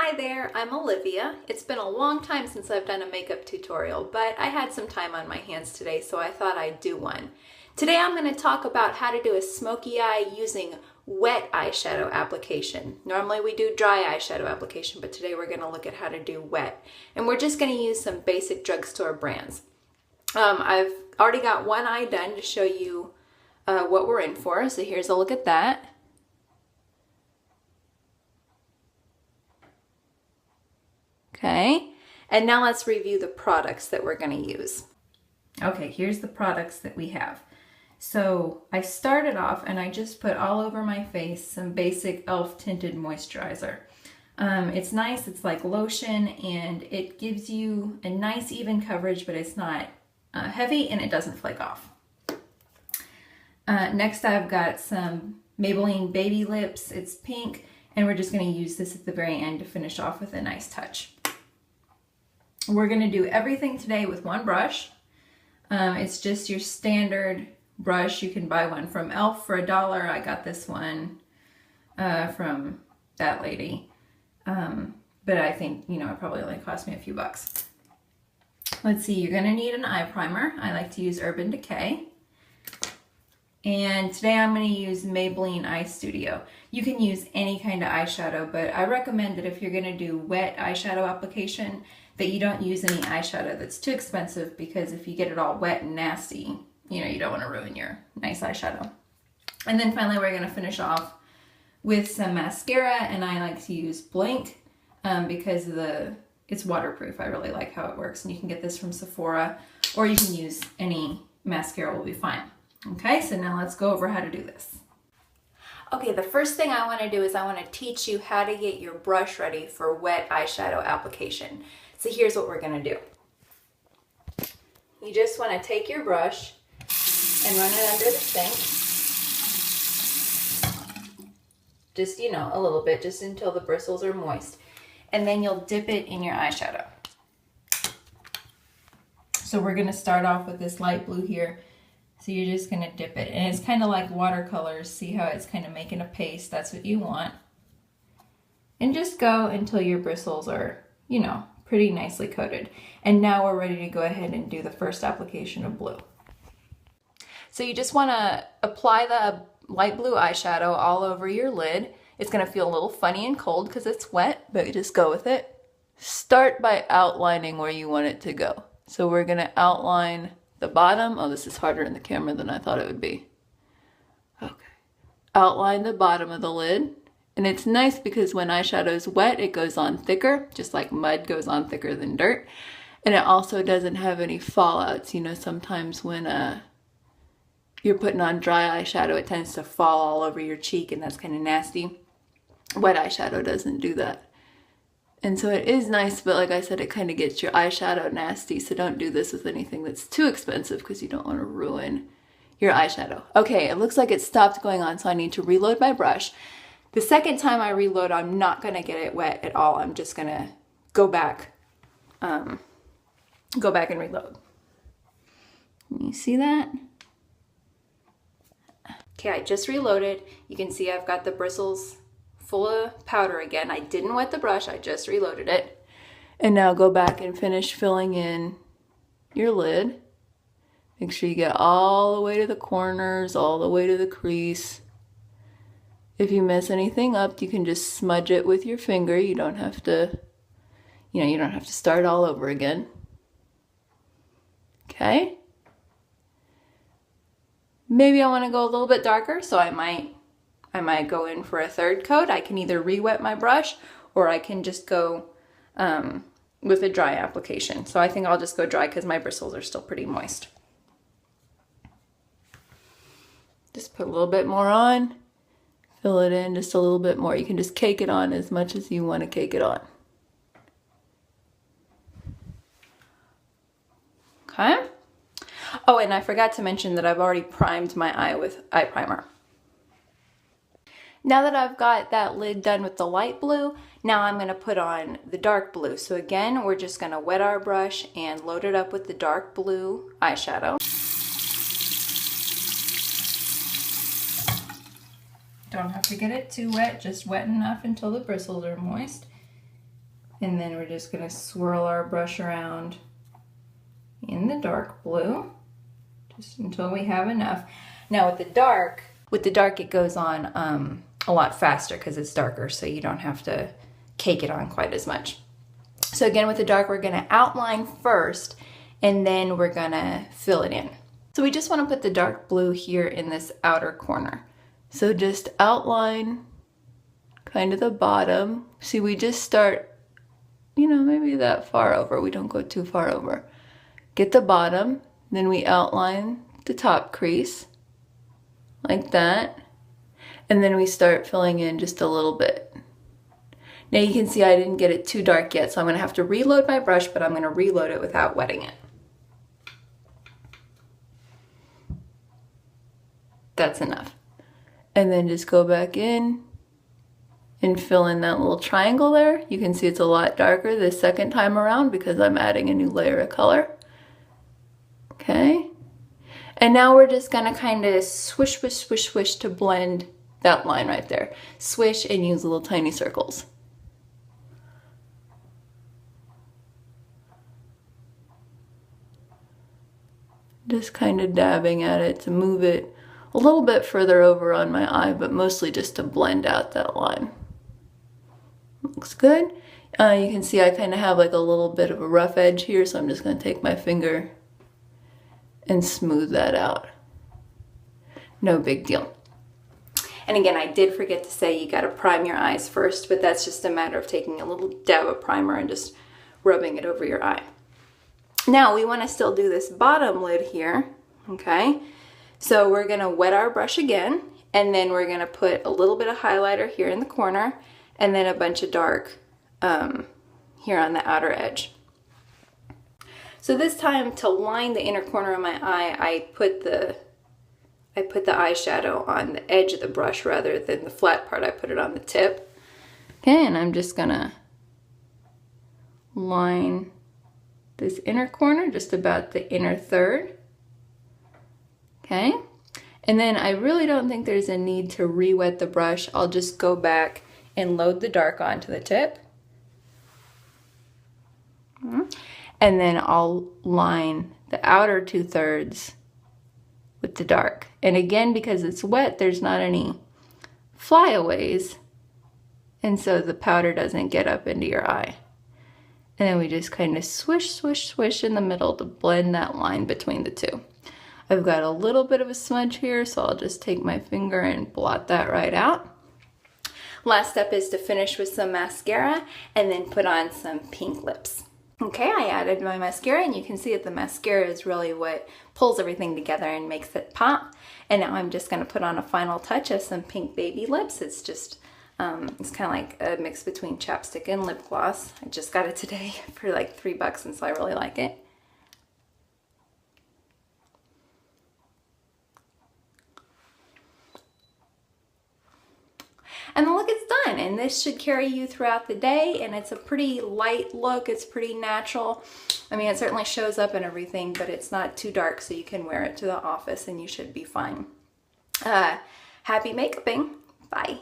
Hi there, I'm Olivia. It's been a long time since I've done a makeup tutorial, but I had some time on my hands today, so I thought I'd do one. Today I'm going to talk about how to do a smoky eye using wet eyeshadow application. Normally we do dry eyeshadow application, but today we're going to look at how to do wet. And we're just going to use some basic drugstore brands. I've already got one eye done to show you what we're in for, so here's a look at that. Okay, and now let's review the products that we're going to use. Okay, here's the products that we have. So I started off and I just put all over my face some basic E.L.F. tinted moisturizer. It's nice, it's like lotion, and it gives you a nice even coverage, but it's not heavy and it doesn't flake off. Next I've got some Maybelline Baby Lips. It's pink, and we're just going to use this at the very end to finish off with a nice touch. We're going to do everything today with one brush. It's just your standard brush. You can buy one from E.L.F. for $1. I got this one from that lady. But I think, it probably only cost me a few bucks. Let's see, you're going to need an eye primer. I like to use Urban Decay. And today I'm going to use Maybelline Eye Studio. You can use any kind of eyeshadow, but I recommend that if you're going to do wet eyeshadow application, that you don't use any eyeshadow that's too expensive, because if you get it all wet and nasty, you don't want to ruin your nice eyeshadow. And then finally we're going to finish off with some mascara, and I like to use Blinc because it's waterproof. I really like how it works, and you can get this from Sephora, or you can use any mascara, will be fine. Okay, so now let's go over how to do this. Okay, the first thing I want to do is I want to teach you how to get your brush ready for wet eyeshadow application. So here's what we're going to do. You just want to take your brush and run it under the sink. Just, a little bit, just until the bristles are moist. And then you'll dip it in your eyeshadow. So we're going to start off with this light blue here. So you're just going to dip it. And it's kind of like watercolors. See how it's kind of making a paste? That's what you want. And just go until your bristles are, pretty nicely coated. And now we're ready to go ahead and do the first application of blue. So you just want to apply the light blue eyeshadow all over your lid. It's going to feel a little funny and cold because it's wet, but just go with it. Start by outlining where you want it to go. So we're going to outline the bottom. Oh, this is harder in the camera than I thought it would be. Okay. Outline the bottom of the lid. And it's nice because when eyeshadow is wet, it goes on thicker, just like mud goes on thicker than dirt. And it also doesn't have any fallouts. Sometimes when you're putting on dry eyeshadow, it tends to fall all over your cheek, and that's kind of nasty. Wet eyeshadow doesn't do that. And so it is nice, but like I said, it kind of gets your eyeshadow nasty. So don't do this with anything that's too expensive, because you don't want to ruin your eyeshadow. Okay, it looks like it stopped going on, so I need to reload my brush. The second time I reload, I'm not going to get it wet at all. I'm just going to go back and reload. You see that? Okay, I just reloaded. You can see I've got the bristles full of powder again. I didn't wet the brush, I just reloaded it. And now go back and finish filling in your lid. Make sure you get all the way to the corners, all the way to the crease. If you mess anything up, you can just smudge it with your finger. You don't have to, you don't have to start all over again. Okay? Maybe I want to go a little bit darker, so I might go in for a third coat. I can either re-wet my brush, or I can just go with a dry application. So I think I'll just go dry because my bristles are still pretty moist. Just put a little bit more on. Fill it in just a little bit more. You can just cake it on as much as you want to cake it on. Okay. Oh, and I forgot to mention that I've already primed my eye with eye primer. Now that I've got that lid done with the light blue, now I'm going to put on the dark blue. So again, we're just going to wet our brush and load it up with the dark blue eyeshadow. Don't have to get it too wet, just wet enough until the bristles are moist. And then we're just gonna swirl our brush around in the dark blue, just until we have enough. Now with the dark it goes on a lot faster because it's darker, so you don't have to cake it on quite as much. So again, with the dark, we're gonna outline first, and then we're gonna fill it in. So we just wanna put the dark blue here in this outer corner. So just outline kind of the bottom. See, we just start, you know, maybe that far over. We don't go too far over. Get the bottom, then we outline the top crease like that. And then we start filling in just a little bit. Now you can see I didn't get it too dark yet, so I'm gonna have to reload my brush, but I'm gonna reload it without wetting it. That's enough. And then just go back in and fill in that little triangle there. You can see it's a lot darker the second time around because I'm adding a new layer of color. Okay. And now we're just gonna kind of swish, swish, swish, swish to blend that line right there. Swish and use little tiny circles. Just kind of dabbing at it to move it a little bit further over on my eye, but mostly just to blend out that line. Looks good. You can see I kind of have like a little bit of a rough edge here, so I'm just going to take my finger and smooth that out. No big deal. And again, I did forget to say you got to prime your eyes first, but that's just a matter of taking a little dab of primer and just rubbing it over your eye. Now we want to still do this bottom lid here, okay? So we're going to wet our brush again, and then we're going to put a little bit of highlighter here in the corner, and then a bunch of dark here on the outer edge. So this time, to line the inner corner of my eye, I put the eyeshadow on the edge of the brush rather than the flat part. I put it on the tip. Okay, and I'm just gonna line this inner corner, just about the inner third. Okay, and then I really don't think there's a need to re-wet the brush. I'll just go back and load the dark onto the tip. And then I'll line the outer 2/3 with the dark. And again, because it's wet, there's not any flyaways, and so the powder doesn't get up into your eye. And then we just kind of swish, swish, swish in the middle to blend that line between the two. I've got a little bit of a smudge here, so I'll just take my finger and blot that right out. Last step is to finish with some mascara and then put on some pink lips. Okay, I added my mascara, and you can see that the mascara is really what pulls everything together and makes it pop. And now I'm just going to put on a final touch of some pink baby lips. It's just, it's kind of like a mix between chapstick and lip gloss. I just got it today for like $3, and so I really like it. And the look is done, and this should carry you throughout the day, and it's a pretty light look. It's pretty natural. I mean, it certainly shows up in everything, but it's not too dark, so you can wear it to the office and you should be fine. Happy makeuping. Bye.